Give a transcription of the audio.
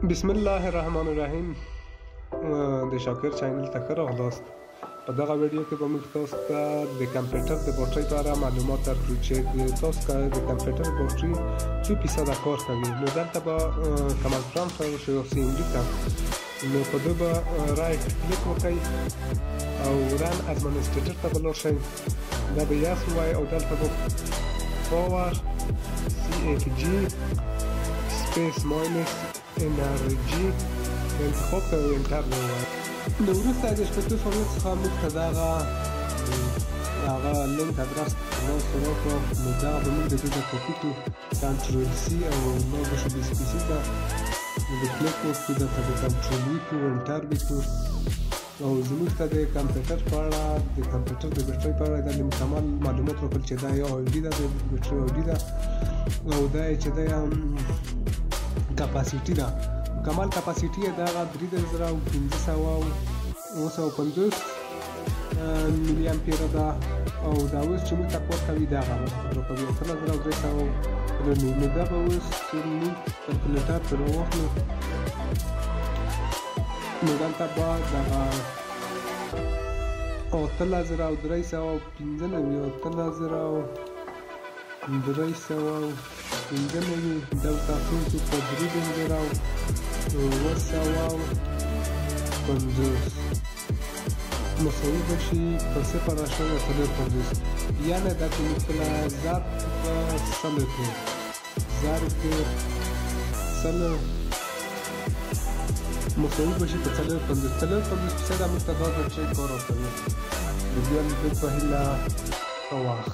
بسم الله الرحمن الرحیم. د شاکر چینل ته ښه راغلاست. په دغه ویډیو کې به موږ تاسو ته د کمپیوټر د بټرۍ په اړه معلومات درکړو چې تاسو د کمپیوټر بټرۍ څو فیصده کار کوي. نو دلته به کمال پرامپټ راشئ او سی ام ډي ته، نو په ده به رایټ کلیک وکړئ او رن ادمنسټریټر ته به لاړ شئ. دا به یس ووایي او دلته به پاور سی اف جي سپیس ماینس انرژي انتخاب کړئ او انټر ووایئ. نو وروسته د شپږو ثانیو څخه موږ ته دغه لینک ادرس ترلاسه راکړو. نو دغه به موږ د دې ته کاپي کړو، کنټرول سی او لاړ به شو سی ته. نو د کلیک وکړو، دلته به کنټرول وي کړو، انټر به کړو او زموږ ته د کمپیوټر په اړه د کمپیوټر د بټرۍ په اړه د مکمل معلومات راکړل چې دا یو آی ډي ده، د بټرۍ آی ډي ده او دا یې چې ده کپاسیټي ده. کمال کپاسیټي یې دغه 3550 ملي امپیر ده او دا اوس چې موږ ته کار کوي دغه راکوي 3300. نو دا به اوس چې موږ کلکولیټر ترې واخلو، نو دلته به دغه 8395 دا تاسو په 3950 مساوي به شي په 0.50، یعنې دا چې موږ کله ضرب په سلو کې مساوي به شي په 450 موږ ته دا بټرۍ کار ورکوي. د بیا موږ په هیله ښه وخت.